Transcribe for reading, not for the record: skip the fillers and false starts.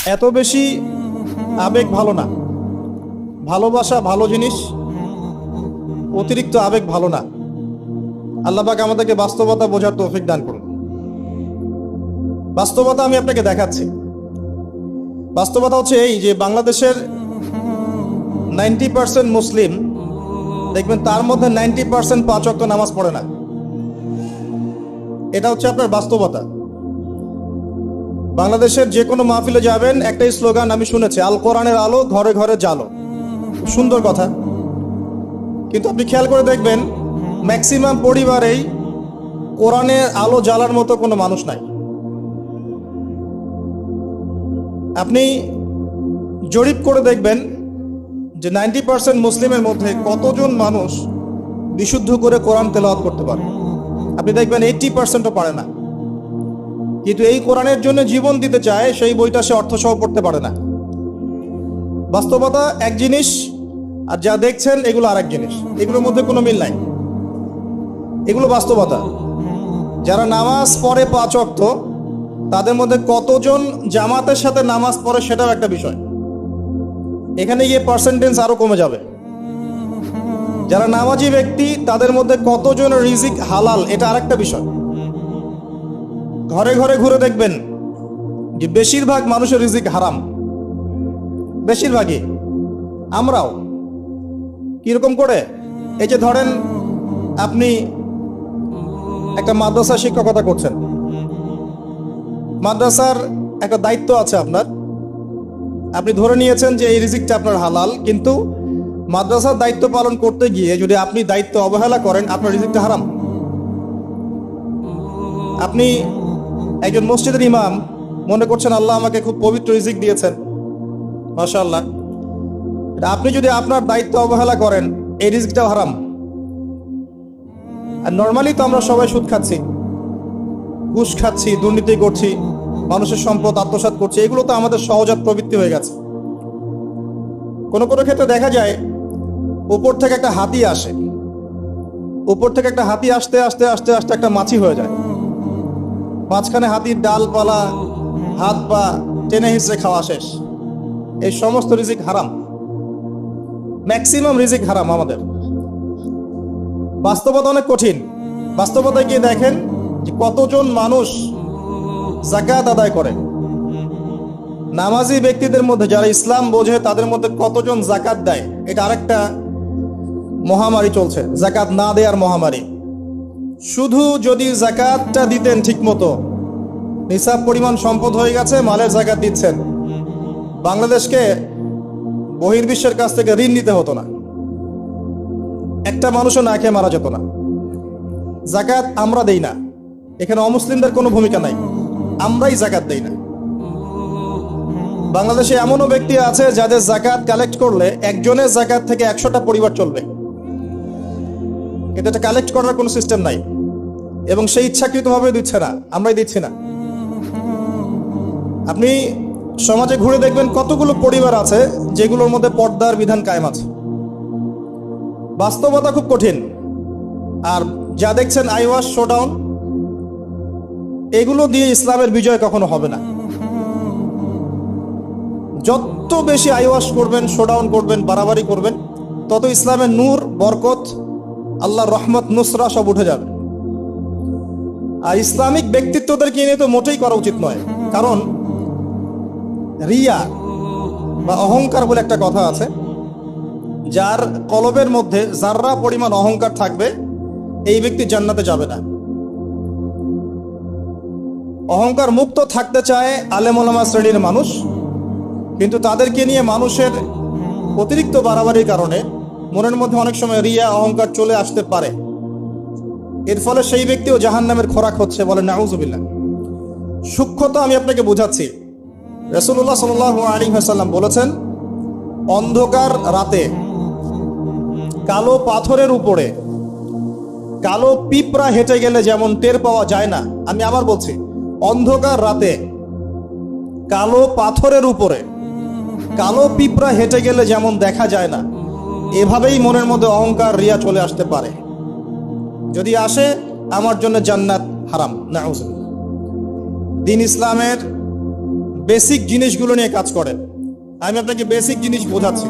এত বেশি আবেগ ভালো না। ভালোবাসা ভালো জিনিস, অতিরিক্ত আবেগ ভালো না। আল্লাহ পাক আমাদেরকে বাস্তবতা বোঝার তৌফিক দান করুন। বাস্তবতা আমি আপনাকে দেখাচ্ছি। বাস্তবতা হচ্ছে এই যে বাংলাদেশের 90% মুসলিম দেখবেন, তার মধ্যে 90% 5 ওয়াক্ত নামাজ পড়ে না। এটা হচ্ছে আপনার বাস্তবতা। বাংলাদেশের যে কোনো মাহফিলে যাবেন, একটাই স্লোগান আমি শুনেছি, আল কোরআনের আলো ঘরে ঘরে জালো। সুন্দর কথা, কিন্তু আপনি খেয়াল করে দেখবেন ম্যাক্সিমাম পরিবারেই কোরআনের আলো জ্বালার মতো কোনো মানুষ নাই। আপনি জরিপ করে দেখবেন যে 90% মুসলিমের মধ্যে কতজন মানুষ বিশুদ্ধ করে কোরআন তেলাওয়াত করতে পারে। আপনি দেখবেন 80%ও পারে না। কিন্তু এই কোরআনের জন্য জীবন দিতে চায়, সেই বইটা সে অর্থসহ পড়তে পারে না। বাস্তবতা এক জিনিস, আর যা দেখছেন এগুলো আরেক জিনিস। এগুলোর মধ্যে কোনো মিল নাই। এগুলো বাস্তবতা। যারা নামাজ পড়ে 5 ওয়াক্ত, তাদের মধ্যে কতজন জামাতের সাথে নামাজ পড়ে সেটাও একটা বিষয়। এখানে গিয়ে পার্সেন্টেজ আরো কমে যাবে। যারা নামাজি ব্যক্তি, তাদের মধ্যে কতজন রিজিক হালাল, এটা আরেকটা বিষয়। ঘরে ঘরে ঘুরে দেখবেন যে বেশিরভাগ মানুষের রিজিক হারাম, বেশিরভাগই। আমরাও কিরকম করে, এই যে ধরেন আপনি একটা মাদ্রাসা শিক্ষকতা করছেন, মাদ্রাসার একটা দায়িত্ব আছে আপনার। আপনি ধরে নিয়েছেন যে এই রিজিকটা আপনার হালাল, কিন্তু মাদ্রাসার দায়িত্ব পালন করতে গিয়ে যদি আপনি দায়িত্ব অবহেলা করেন, আপনার রিজিকটা হারাম। আপনি একজন মসজিদের ইমাম, মনে করছেন আল্লাহ আমাকে খুব পবিত্র রিজিক দিয়েছেন, মাশাআল্লাহ। আপনি যদি আপনার দায়িত্ব অবহেলা করেন, এই রিজিকটাও হারাম। আর নর্মালি তো আমরা সবাই সুদ খাচ্ছি, ঘুষ খাচ্ছি, দুর্নীতি করছি, মানুষের সম্পদ আত্মসাৎ করছি। এগুলো তো আমাদের সহজাত প্রবৃত্তি হয়ে গেছে। কোনো কোনো ক্ষেত্রে দেখা যায় উপর থেকে একটা হাতি আসে, উপর থেকে একটা হাতি আসতে আস্তে আস্তে আস্তে একটা মাছি হয়ে যায়। মাঝখানে হাতির ডালপালা, হাত পা টেনে হিঁচড়ে খাওয়া শেষ। এই সমস্ত রিজিক হারাম, ম্যাক্সিমাম রিজিক হারাম আমাদের। বাস্তবতা অনেক কঠিন। বাস্তবতায় গিয়ে দেখেন যে কতজন মানুষ যাকাত আদায় করে। নামাজি ব্যক্তিদের মধ্যে যারা ইসলাম বোঝে, তাদের মধ্যে কতজন যাকাত দেয়। এটা আরেকটা মহামারী চলছে, যাকাত না দেওয়ার মহামারী। শুধু যদি যাকাতটা দিতেন ঠিক মতো, নিসাব পরিমাণ সম্পদ হয়ে গেছে, মালের যাকাত দিচ্ছেন, বাংলাদেশকে বহির্বিশ্বের কাছ থেকে ঋণ নিতে হতো না, একটা মানুষও না খেয়ে মারা যেত না। যাকাত আমরা দেই না, এখানে অমুসলিমদের কোনো ভূমিকা নাই, আমরাই যাকাত দেই না। বাংলাদেশে এমনও ব্যক্তি আছে যাদের যাকাত কালেক্ট করলে একজনের যাকাত থেকে 100টা পরিবার চলবে। এটা কালেক্ট করার কোনো সিস্টেম নাই, এবং সেই ইচ্ছাকৃতভাবে দিচ্ছে না, আমরাই দিচ্ছি না। আপনি সমাজে ঘুরে দেখবেন কতগুলো পরিবার আছে যেগুলোর মধ্যে পর্দার বিধান কায়েম আছে। বাস্তবতা খুব কঠিন। আর যা দেখছেন আইওয়াশ, শোডাউন, এগুলো দিয়ে ইসলামের বিজয় কখনো হবে না। যত বেশি আইওয়াশ করবেন, শোডাউন করবেন, বাড়াবাড়ি করবেন, তত ইসলামের নূর, বরকত, আল্লাহর রহমত, নুসরা সব উঠে যাবে। আর ইসলামিক ব্যক্তিত্বদেরকে নিয়ে তো মোটেই করা উচিত নয়। কারণ রিয়া বা অহংকার বলে একটা কথা আছে, যার কলবের মধ্যে যাররা পরিমাণ অহংকার থাকবে, এই ব্যক্তি জান্নাতে যাবে না। অহংকার মুক্ত থাকতে চায় আলেম ওলামা শ্রেণীর মানুষ, কিন্তু তাদেরকে নিয়ে মানুষের অতিরিক্ত বাড়াবাড়ির কারণে মনের মধ্যে অনেক সময় রিয়া, অহংকার চলে আসতে পারে। এর ফলে সেই ব্যক্তিও জাহান্নামের খোরাক হচ্ছে, বলে নাউজুবিল্লাহ। সূক্ষ্মতা আমি আপনাকে বোঝাচ্ছি। রাসূলুল্লাহ সাল্লাল্লাহু আলাইহি ওয়াসাল্লাম বলেছেন, অন্ধকার রাতে কালো পাথরের উপরে কালো পিঁপড়া হেঁটে গেলে যেমন টের পাওয়া যায় না, আমি আবার বলছি, অন্ধকার রাতে কালো পাথরের উপরে কালো পিঁপড়া হেঁটে গেলে যেমন দেখা যায় না, এভাবেই মনের মধ্যে অহংকার, রিয়া চলে আসতে পারে। যদি আসে, আমার জন্য জান্নাত হারাম, নাউজুবিল্লাহ। দ্বীন ইসলামের বেসিক জিনিসগুলো নিয়ে কাজ করেন। আমি আপনাকে বেসিক জিনিস বোঝাচ্ছি।